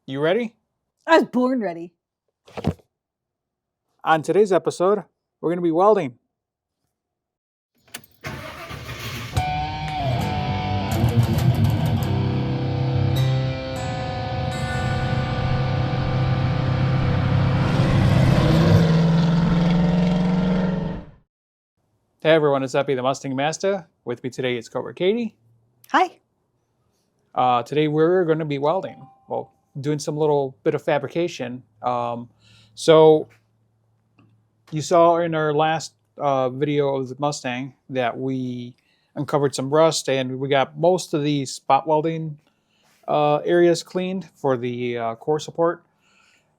You ready? I was born ready. On today's episode, we're going to be welding. Hey everyone, it's Epi the Mustang Master. With me today is Cobra Katie. Hi. Today we're going to be welding. Well, doing some little bit of fabrication. So you saw in our last video of the Mustang that we uncovered some rust and we got most of the spot welding areas cleaned for the core support.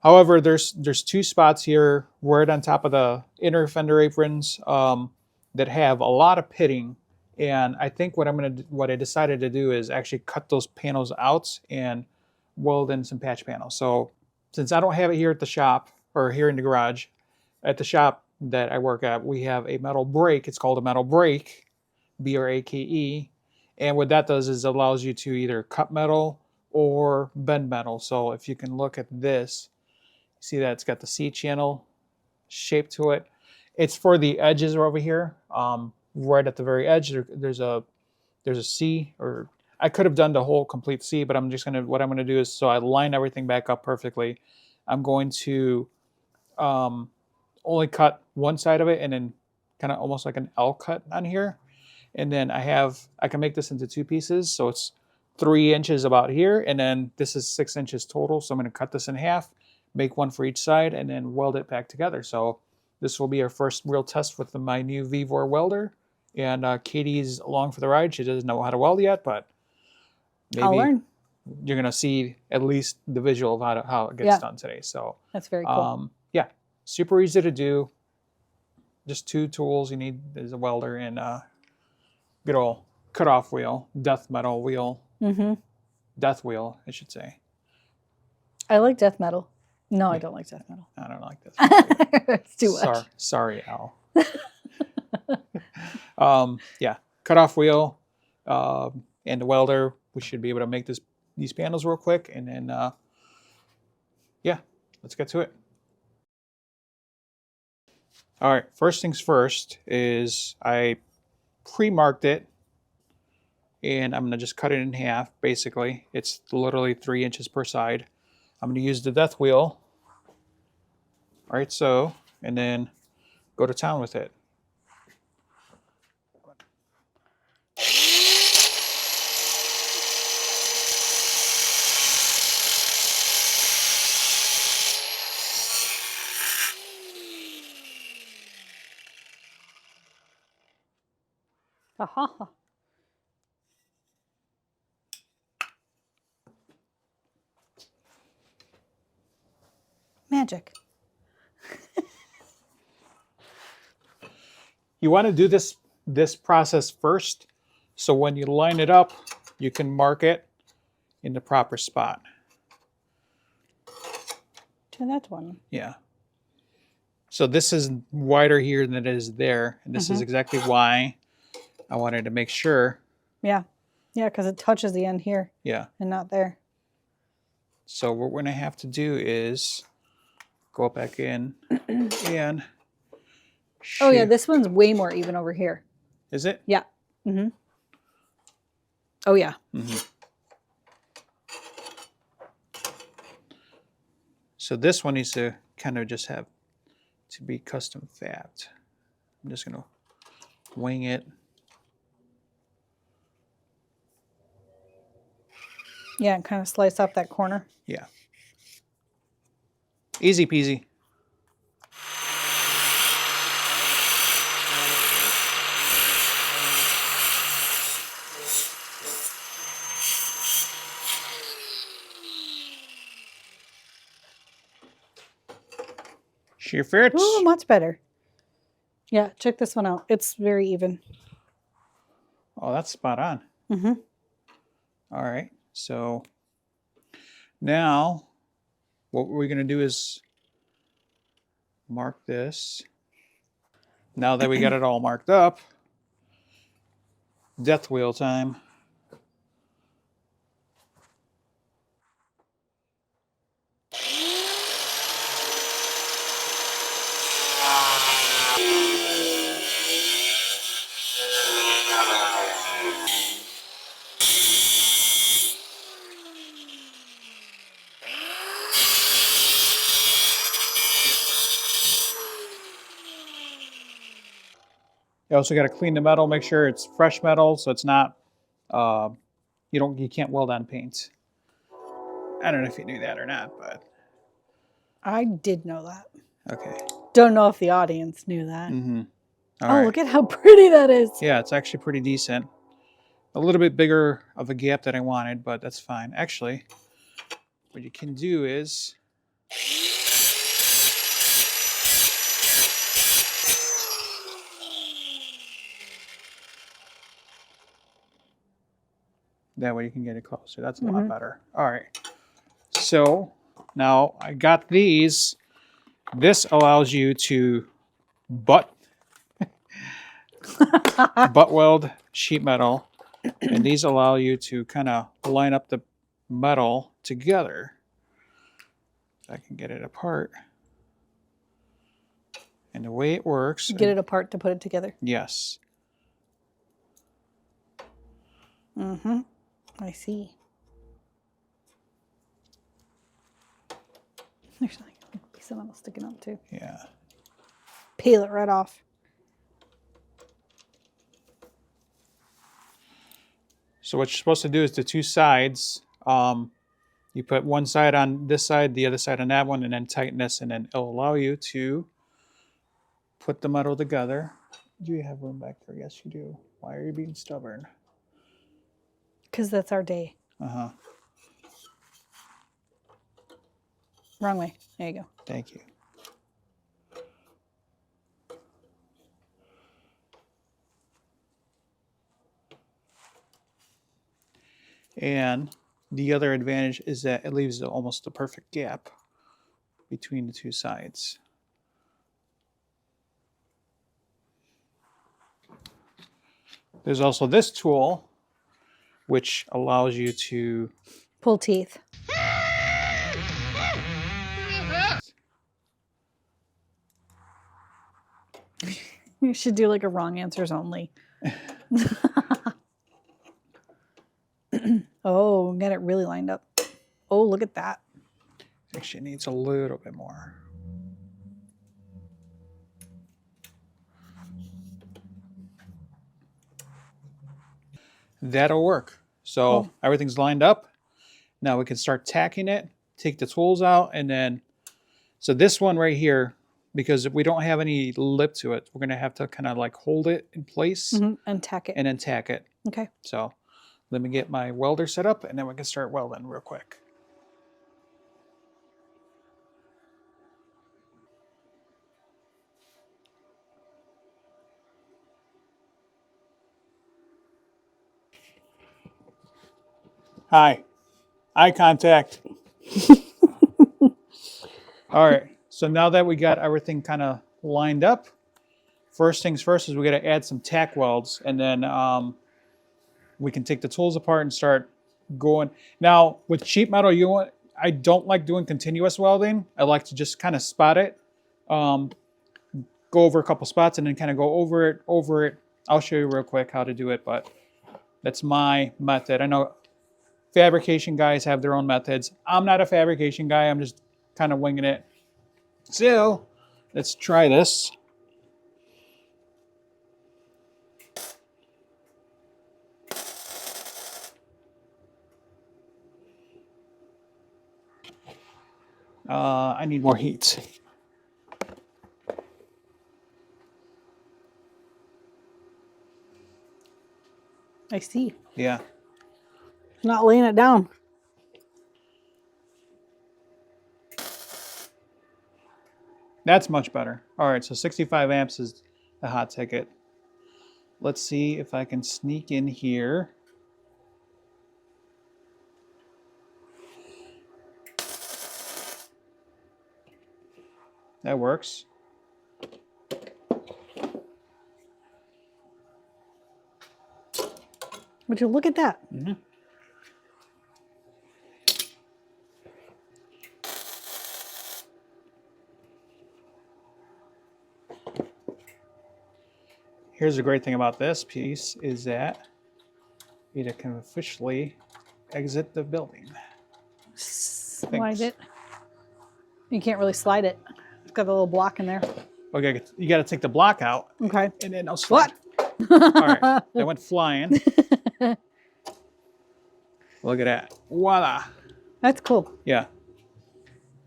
However, there's two spots here right on top of the inner fender aprons that have a lot of pitting, and I think what I decided to do is actually cut those panels out and weld in some patch panels. So since I don't have it here at the shop or here in the garage, at the shop that I work at, we have a metal brake. It's called a metal brake, B-R-A-K-E, and what that does is it allows you to either cut metal or bend metal. So if you can look at this, see that it's got the C channel shape to it. It's for the edges over here. Right at the very edge, there's a C, or I could have done the whole complete C, but what I'm gonna do is, so I line everything back up perfectly, I'm going to only cut one side of it and then kind of almost like an L cut on here. And then I can make this into two pieces. So it's 3 inches about here, and then this is 6 inches total. So I'm gonna cut this in half, make one for each side, and then weld it back together. So this will be our first real test with my new VEVOR welder. And Katie's along for the ride. She doesn't know how to weld yet, but maybe I'll learn. you're going to see at least the visual of how it gets done today. So that's very cool. Yeah, super easy to do. Just two tools you need is a welder and a good old cutoff wheel, death metal wheel. Death wheel, I should say. I like death metal. No, I don't like death metal. I don't like death metal. It's too much. Sorry, Al. Yeah, cutoff wheel and the welder. We should be able to make these panels real quick, and then yeah, let's get to it. All right, first things first is I pre-marked it, and I'm gonna just cut it in half. Basically, it's literally 3 inches per side. I'm gonna use the death wheel. All right, so, and then go to town with it. Aha. Magic. You want to do this process first, so when you line it up, you can mark it in the proper spot. To that one. Yeah. So this is wider here than it is there, and this is exactly why I wanted to make sure. Yeah. Yeah, because it touches the end here. Yeah. And not there. So what we're going to have to do is go back in and Oh yeah, this one's way more even over here. Is it? Yeah. Oh yeah. So this one needs to kind of just have to be custom fabbed. I'm just going to wing it. Yeah, and kind of slice up that corner. Yeah. Easy peasy. She fits. Ooh, much better. Yeah, check this one out. It's very even. Oh, that's spot on. All right. So now what we're going to do is mark this. Now that we got it all marked up, death wheel time. You also got to clean the metal, make sure it's fresh metal, so it's not, you can't weld on paint. I don't know if you knew that or not, but. I did know that. Okay. Don't know if the audience knew that. Mm-hmm. Oh, look at how pretty that is. Yeah, it's actually pretty decent. A little bit bigger of a gap than I wanted, but that's fine. Actually, what you can do is that way you can get it closer. That's a lot better. All right. So now I got these. This allows you to butt weld sheet metal, and these allow you to kind of line up the metal together. If I can get it apart. And the way it works. Get it apart to put it together. Yes. Mm-hmm. I see. There's like a piece of metal sticking up too. Yeah. Peel it right off. So what you're supposed to do is the two sides, you put one side on this side, the other side on that one, and then tighten this, and then it'll allow you to put the metal together. Do you have room back there? Yes, you do. Why are you being stubborn? Because that's our day. Uh-huh. Wrong way. There you go. Thank you. And the other advantage is that it leaves almost a perfect gap between the two sides. There's also this tool, which allows you to pull teeth. You should do like a wrong answers only. Oh, get it really lined up. Oh, look at that. Actually, it needs a little bit more. That'll work. So everything's lined up. Now we can start tacking it, take the tools out, and then, so this one right here, because if we don't have any lip to it, we're going to have to kind of like hold it in place and tack it. and then tack it. Okay. So let me get my welder set up, and then we can start welding real quick. Hi. Eye contact. All right. So now that we got everything kind of lined up, first things first is we got to add some tack welds, and then we can take the tools apart and start going. Now with sheet metal, I don't like doing continuous welding. I like to just kind of spot it, go over a couple spots, and then kind of go over it. I'll show you real quick how to do it, but that's my method. I know fabrication guys have their own methods. I'm not a fabrication guy. I'm just kind of winging it. So let's try this. I need more heat. I see. Yeah. Not laying it down. That's much better. All right, so 65 amps is the hot ticket. Let's see if I can sneak in here. That works. Would you look at that? Mm-hmm. Here's the great thing about this piece is that it can officially exit the building. Slide it. You can't really slide it. It's got a little block in there. Okay, you got to take the block out. Okay. And then I'll slide. What? All right, that went flying. Look at that. Voila. That's cool. Yeah.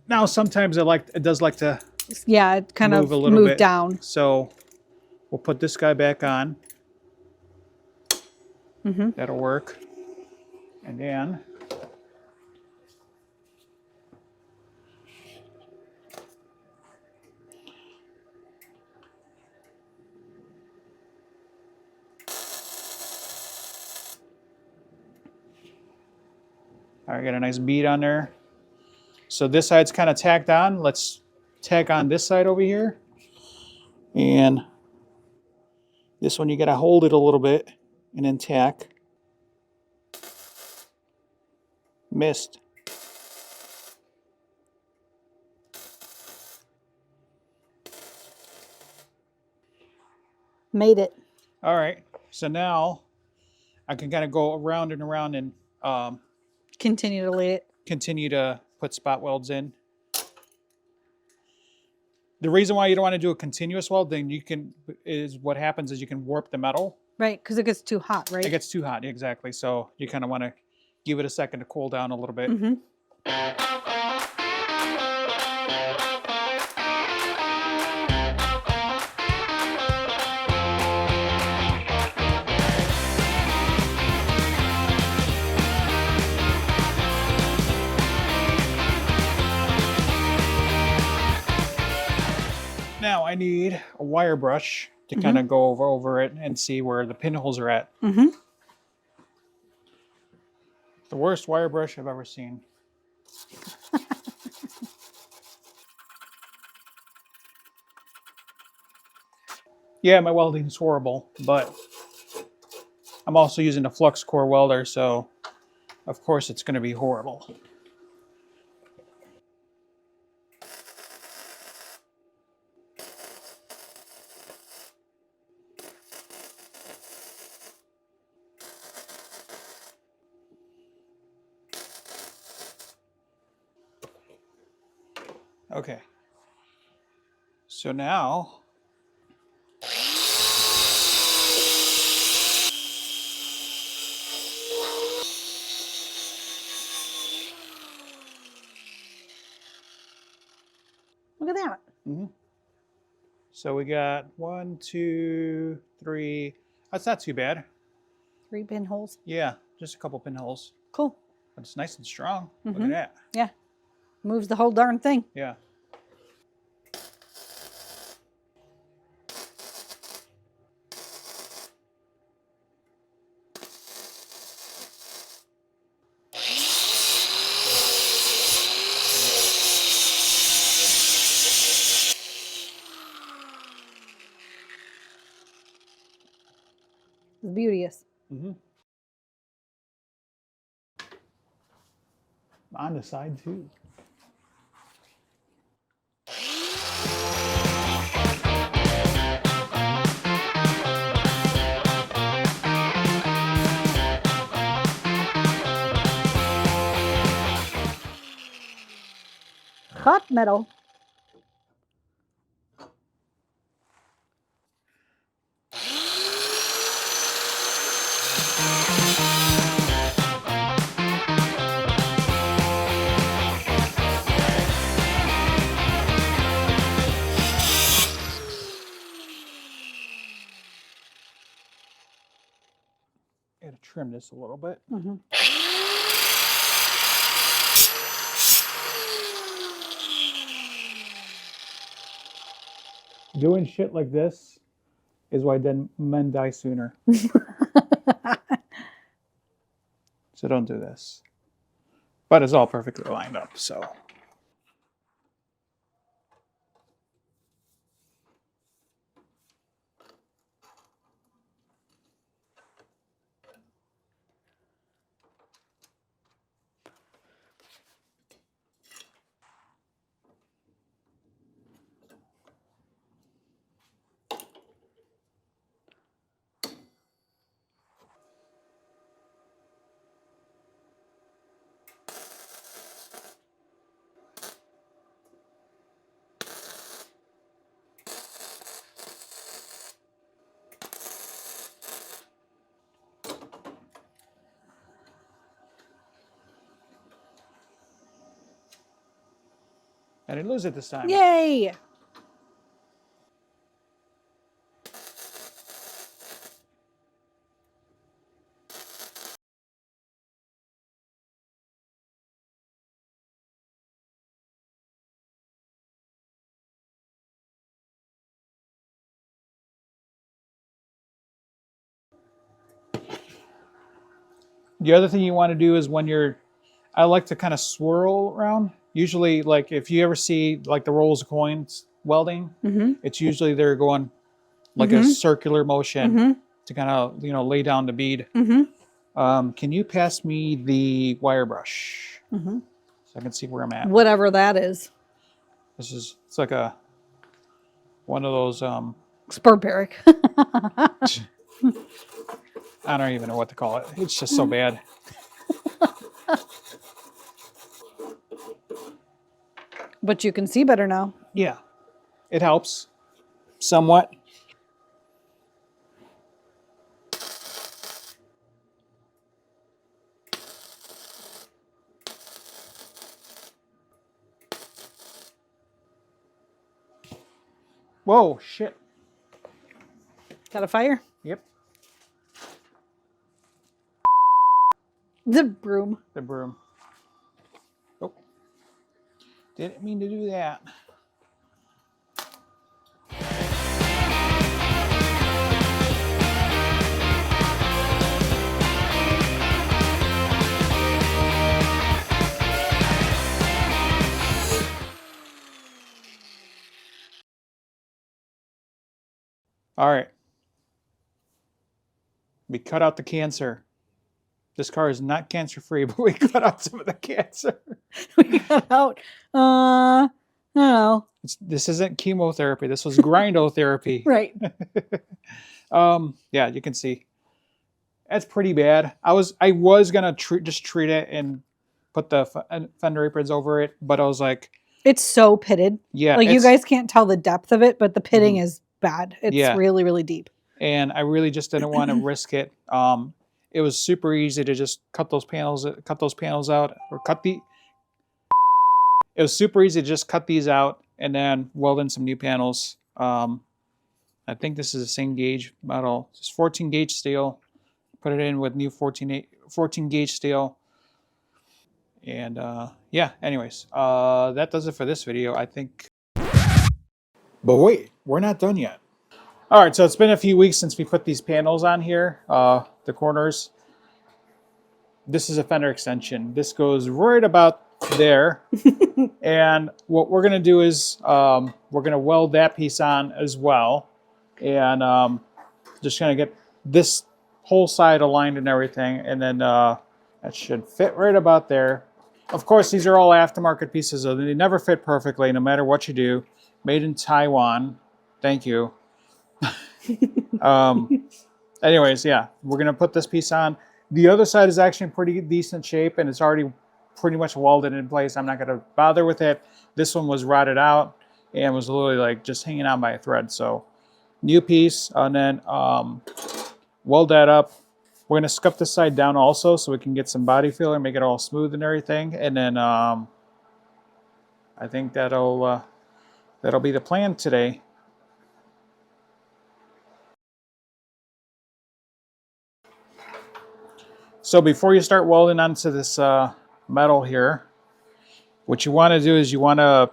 Now sometimes it does like to Yeah, it kind move of a little moved bit. down. So we'll put this guy back on. Mm-hmm. That'll work. And then all right, got a nice bead on there. So this side's kind of tacked on. Let's tack on this side over here. And this one you gotta hold it a little bit and then tack. Missed. Made it. All right, so now I can kind of go around and around and Continue to lead it. continue to put spot welds in. The reason why you don't want to do a continuous weld, then what happens is you can warp the metal. Right, because it gets too hot, right? It gets too hot, exactly. So you kind of want to give it a second to cool down a little bit. Mm-hmm. Now I need a wire brush to kind of go over it and see where the pinholes are at. Mm-hmm. The worst wire brush I've ever seen. Yeah, my welding's horrible, but I'm also using a flux core welder, so of course it's going to be horrible. Okay. So now Look at that. so we got 1, 2, 3. That's not too bad. 3 pinholes. Yeah, just a couple pinholes. Cool. But it's nice and strong. Look at that. Yeah. Moves the whole darn thing. Yeah. It's beauteous. On the side too. Hot metal. Gotta trim this a little bit. Doing shit like this is why men die sooner. So don't do this. But it's all perfectly lined up, so. I didn't lose it this time. Yay! The other thing you want to do is when you're, I like to kind of swirl around. Usually, like if you ever see like the rolls of coins welding, it's usually they're going like a circular motion to kind of, you know, lay down the bead. Can you pass me the wire brush so I can see where I'm at? Whatever that is. This is, it's like a, one of those, Spurperic. I don't even know what to call it. It's just so bad. But you can see better now. Yeah, it helps somewhat. Whoa, shit. Got a fire? Yep, The broom. the broom. Oh, didn't mean to do that. All right. We cut out the cancer. This car is not cancer free, but we cut out some of the cancer. We got out. I don't know. This isn't chemotherapy. This was grindotherapy. Right. Yeah, you can see. That's pretty bad. I was gonna just treat it and put the fender aprons over it, but I was like, It's so pitted. yeah, Like you guys can't tell the depth of it, but the pitting is bad. It's really, really deep. And I really just didn't want to risk it. It was super easy to just cut those panels out, or it was super easy to just cut these out and then weld in some new panels. I think this is the same gauge model. It's 14 gauge steel. Put it in with new 14 gauge steel. And yeah, anyways, that does it for this video, I think. But wait, we're not done yet. All right, so it's been a few weeks since we put these panels on here, the corners. This is a fender extension. This goes right about there. And what we're gonna do is we're gonna weld that piece on as well. And just gonna get this whole side aligned and everything. And then that should fit right about there. Of course, these are all aftermarket pieces, so they never fit perfectly, no matter what you do. Made in Taiwan. Thank you. Anyways, yeah, we're gonna put this piece on. The other side is actually in pretty decent shape, and it's already pretty much welded in place. I'm not gonna bother with it. This one was rotted out and was literally like just hanging on by a thread. So new piece, and then weld that up. We're gonna scuff this side down also so we can get some body filler, make it all smooth and everything. And then I think that'll be the plan today. So before you start welding onto this metal here, what you want to do is you want to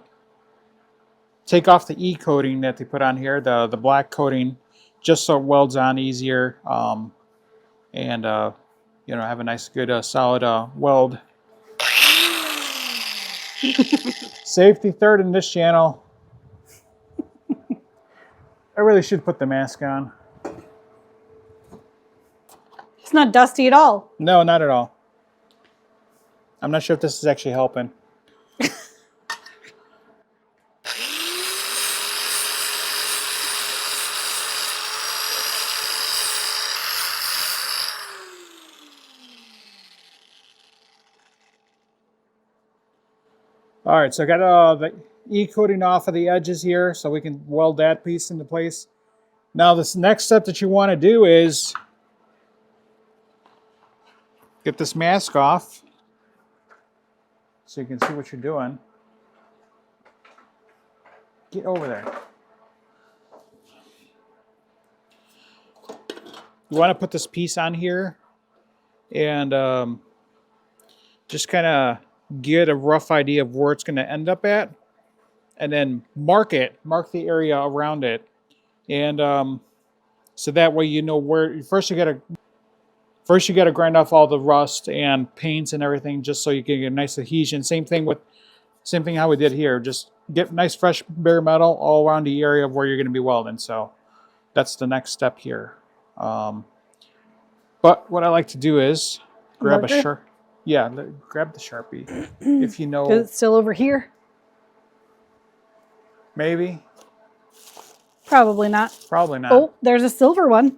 take off the E coating that they put on here, the black coating, just so it welds on easier, and you know, have a nice, good, solid weld. Safety third in this channel. I really should put the mask on. It's not dusty at all. No, not at all. I'm not sure if this is actually helping. All right, so I got the E coating off of the edges here so we can weld that piece into place. Now this next step that you want to do is get this mask off so you can see what you're doing. Get over there. You want to put this piece on here and just kind of get a rough idea of where it's going to end up at, and then mark the area around it, and so that way you know where. First you got to grind off all the rust and paints and everything, just so you can get a nice adhesion. Same thing how we did here. Just get nice fresh bare metal all around the area of where you're going to be welding. So that's the next step here. But what I like to do is grab a Sharpie. Yeah, grab the Sharpie. If you know. Is it still over here? Maybe. Probably not. Probably not. Oh, there's a silver one.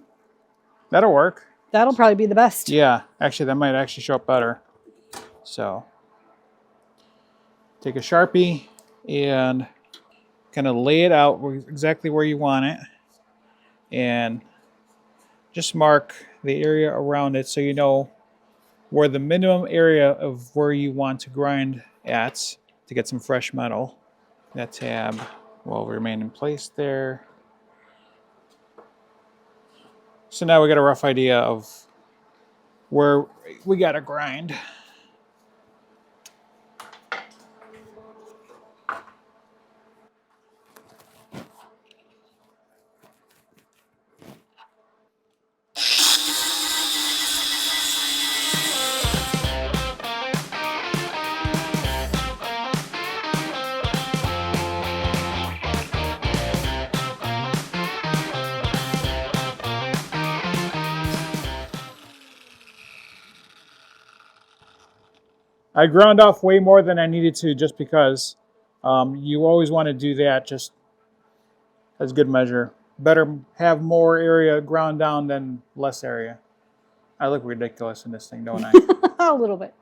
That'll work. That'll probably be the best. Yeah, actually, that might actually show up better. So, take a Sharpie and kind of lay it out exactly where you want it. And just mark the area around it so you know where the minimum area of where you want to grind at to get some fresh metal. That tab will remain in place there. So now we got a rough idea of where we got to grind. I ground off way more than I needed to just because you always want to do that just as good measure. Better have more area ground down than less area. I look ridiculous in this thing, don't I? A little bit.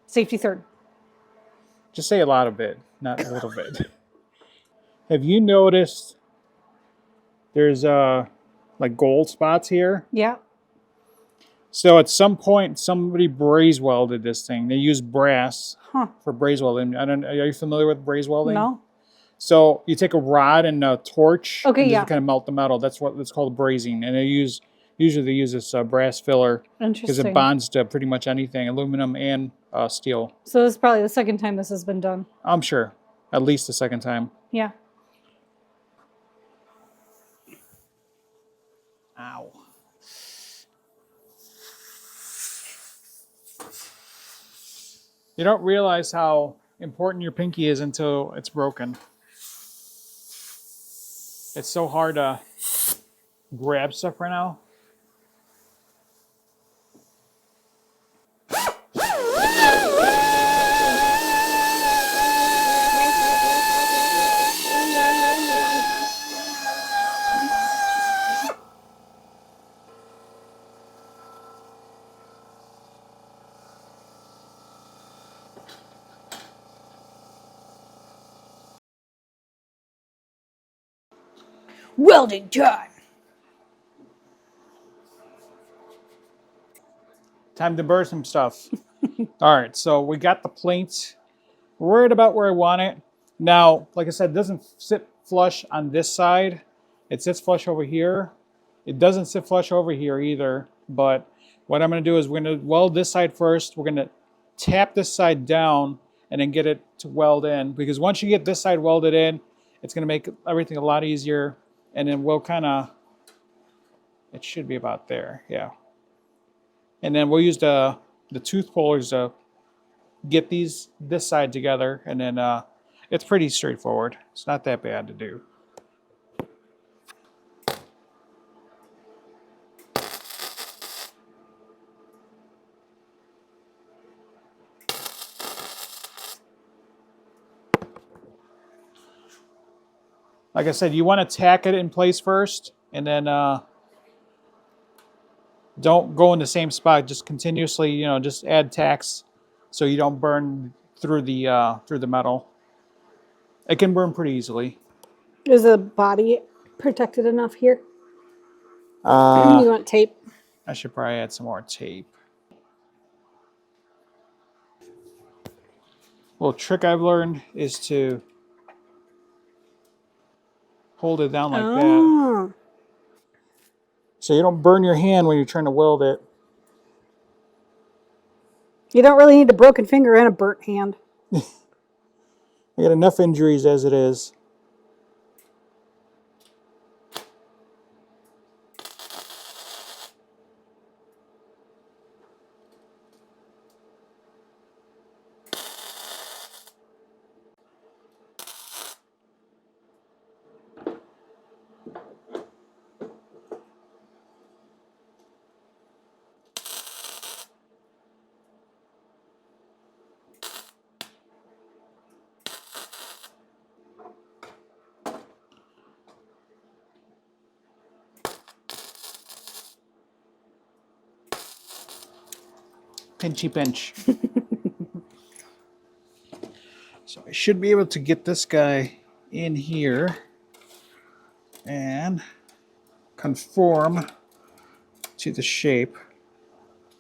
Safety third. Just say a lot of it, not a little bit. Have you noticed there's like gold spots here? Yeah. So at some point, somebody braze welded this thing. They used brass for braze welding. Are you familiar with braze welding? No. So you take a rod and a torch, okay, and yeah, just kind of melt the metal. That's what it's called, brazing. And usually they use this brass filler because it bonds to pretty much anything, aluminum and steel. So this is probably the second time this has been done. I'm sure, at least the second time. Yeah. Ow. You don't realize how important your pinky is until it's broken. It's so hard to grab stuff right now. Welding time. Time to burn some stuff. All right, so we got the plates. We're right about where I want it. Now, like I said, it doesn't sit flush on this side. It sits flush over here. It doesn't sit flush over here either. But what I'm going to do is we're going to weld this side first. We're going to tap this side down and then get it to weld in. Because once you get this side welded in, it's going to make everything a lot easier. And then we'll kind of, it should be about there, yeah. And then we'll use the tooth pullers to get this side together, and then it's pretty straightforward. It's not that bad to do. Like I said, you want to tack it in place first, and then don't go in the same spot. Just continuously, just add tacks so you don't burn through the metal. It can burn pretty easily. Is the body protected enough here? You want tape? I should probably add some more tape. A little trick I've learned is to hold it down like that. Oh. So you don't burn your hand when you're trying to weld it. You don't really need a broken finger and a burnt hand. I got enough injuries as it is. Pinchy pinch. So I should be able to get this guy in here and conform to the shape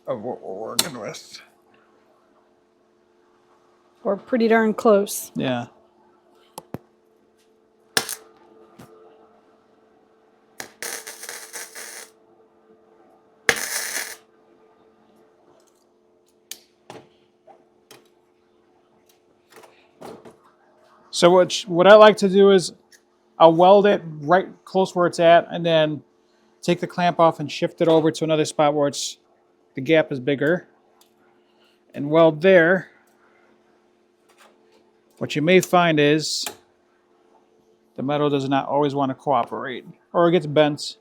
of what we're working with. Or pretty darn close. Yeah. So what I like to do is I'll weld it right close where it's at, and then take the clamp off and shift it over to another spot where the gap is bigger, and weld there. What you may find is the metal does not always want to cooperate, or it gets bent.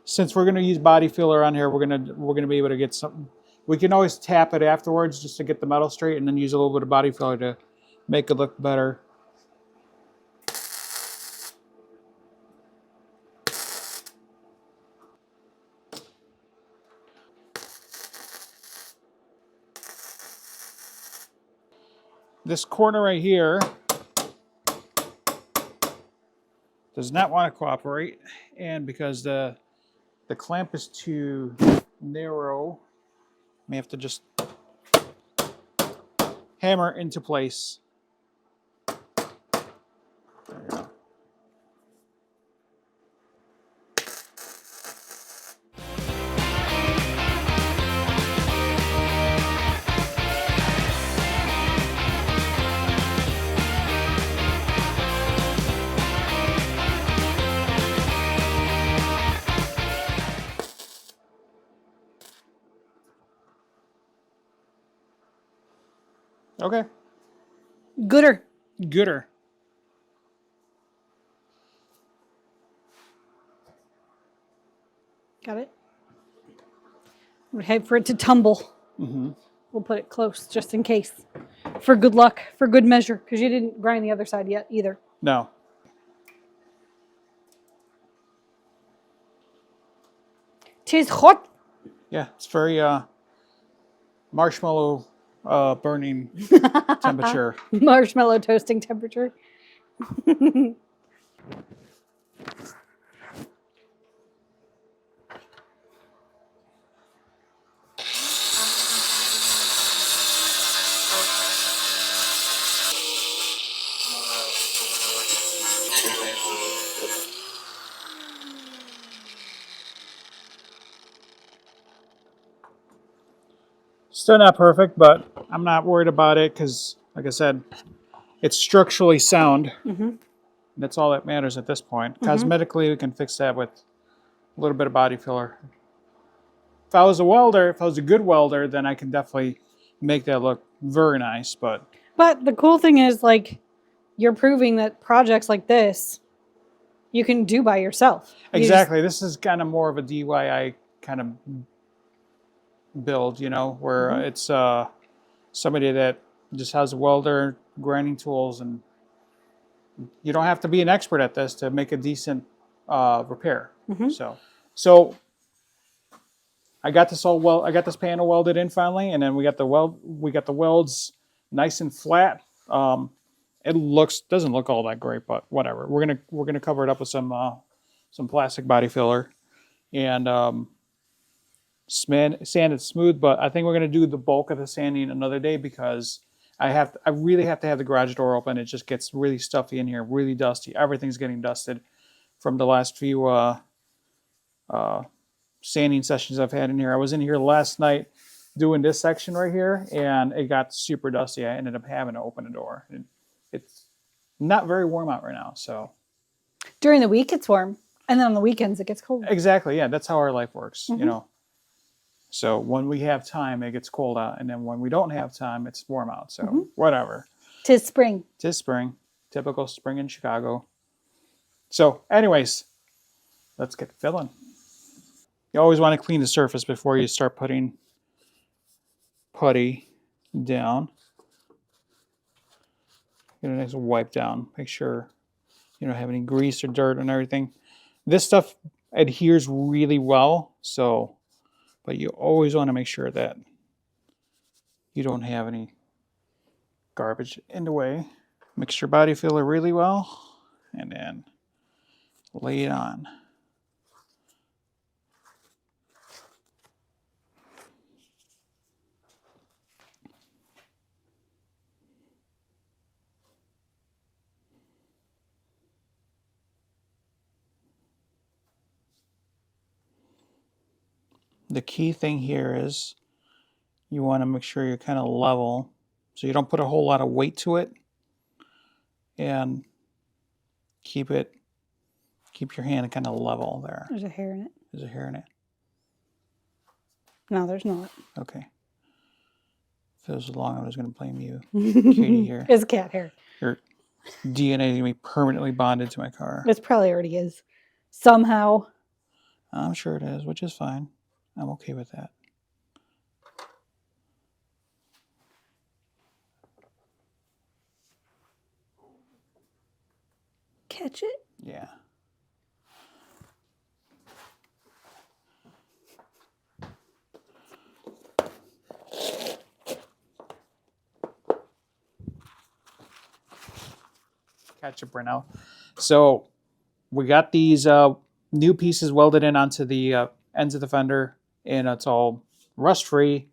Since we're going to use body filler on here, we're going to be able to get something. We can always tap it afterwards just to get the metal straight, and then use a little bit of body filler to make it look better. This corner right here does not want to cooperate, and because the clamp is too narrow, I may have to just hammer into place. There we go. Okay. Gooder. Gooder. Got it? I would hate for it to tumble. Mm-hmm. We'll put it close just in case. For good luck, for good measure, because you didn't grind the other side yet either. No. Tis hot. Yeah, it's very marshmallow burning temperature. Marshmallow toasting temperature. Still not perfect, but I'm not worried about it because, like I said, it's structurally sound. Mm-hmm. That's all that matters at this point. Mm-hmm. Cosmetically, we can fix that with a little bit of body filler. If I was a welder, if I was a good welder, then I can definitely make that look very nice. But the cool thing is, like, you're proving that projects like this you can do by yourself. Exactly. This is kind of more of a DIY kind of build, you know, where mm-hmm. It's somebody that just has a welder, grinding tools, and you don't have to be an expert at this to make a decent repair. Mm-hmm. So I got this I got this panel welded in finally, and then we got the welds nice and flat. It doesn't look all that great, but whatever. We're gonna cover it up with some plastic body filler and sand it smooth. But I think we're gonna do the bulk of the sanding another day because I really have to have the garage door open. It just gets really stuffy in here, really dusty. Everything's getting dusted from the last few sanding sessions I've had in here. I was in here last night doing this section right here, and it got super dusty. I ended up having to open the door. And it's not very warm out right now, so. During the week, it's warm. And then on the weekends, it gets cold. Exactly, yeah. That's how our life works, you know. So when we have time, it gets cold out. And then when we don't have time, it's warm out. So whatever. 'Tis spring. 'Tis spring. Typical spring in Chicago. So anyways, let's get filling. You always want to clean the surface before you start putting putty down. Get a nice wipe down. Make sure you don't have any grease or dirt and everything. This stuff adheres really well, so, but you always want to make sure that you don't have any garbage in the way. Mix your body filler really well, and then lay it on. The key thing here is you want to make sure you're kind of level, so you don't put a whole lot of weight to it, and keep your hand kind of level there. There's a hair in it. There's a hair in it. No, there's not. Okay. If it was long, I was going to blame you, Katie here. It's cat hair. Your DNA is going to be permanently bonded to my car. It probably already is. Somehow. I'm sure it is, which is fine. I'm okay with that. Catch it? Yeah. Catch it, Brunel. So we got these new pieces welded in onto the ends of the fender, and it's all rust-free.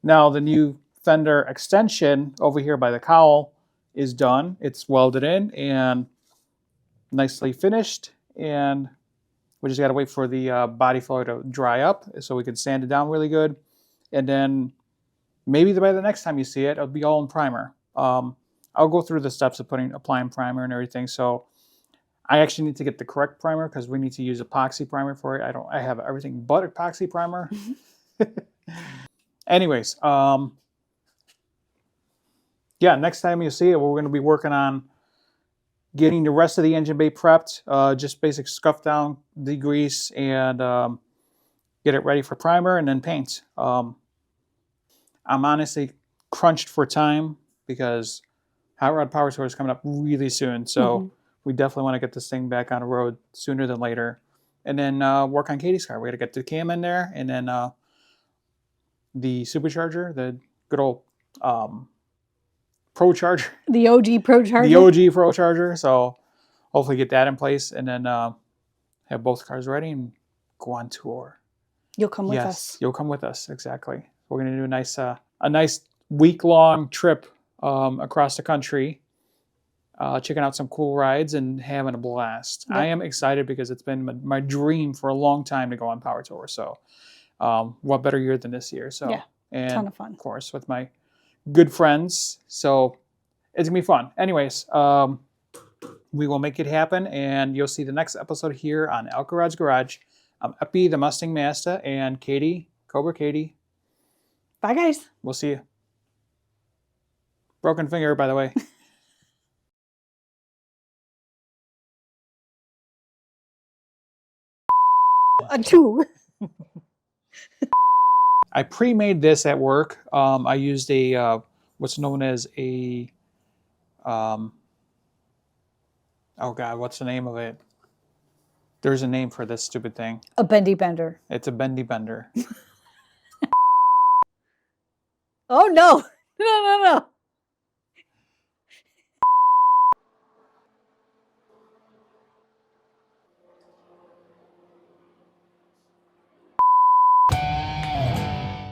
Now the new fender extension over here by the cowl is done. It's welded in and nicely finished, and we just got to wait for the body filler to dry up so we can sand it down really good. And then maybe by the next time you see it, it'll be all in primer. I'll go through the steps of applying primer and everything. So I actually need to get the correct primer because we need to use epoxy primer for it. I have everything but epoxy primer. Anyways, yeah, next time you see it, we're going to be working on getting the rest of the engine bay prepped, just basic scuff down, degrease, and get it ready for primer and then paint. I'm honestly crunched for time because Hot Rod Power Tour is coming up really soon, so we definitely want to get this thing back on the road sooner than later. And then work on Katie's car. We got to get the cam in there, and then the supercharger, the good old Pro Charger. The OG Pro Charger? The OG Pro Charger. So hopefully get that in place, and then have both cars ready and go on tour. You'll come with us. Yes, you'll come with us, exactly. We're going to do a nice week-long trip across the country, checking out some cool rides and having a blast. Yep. I am excited because it's been my dream for a long time to go on Power Tour. So what better year than this year? So yeah, and ton of fun. Of course, with my good friends. So it's going to be fun. Anyways, we will make it happen, and you'll see the next episode here on Alcarods Garage. I'm Epi, the Mustang Master, and Katie, Cobra Katie. Bye, guys. We'll see you. Broken finger, by the way. A 2. I pre-made this at work. I used a what's known as a oh god, what's the name of it? There's a name for this stupid thing. A bendy bender. It's a bendy bender. Oh no! No!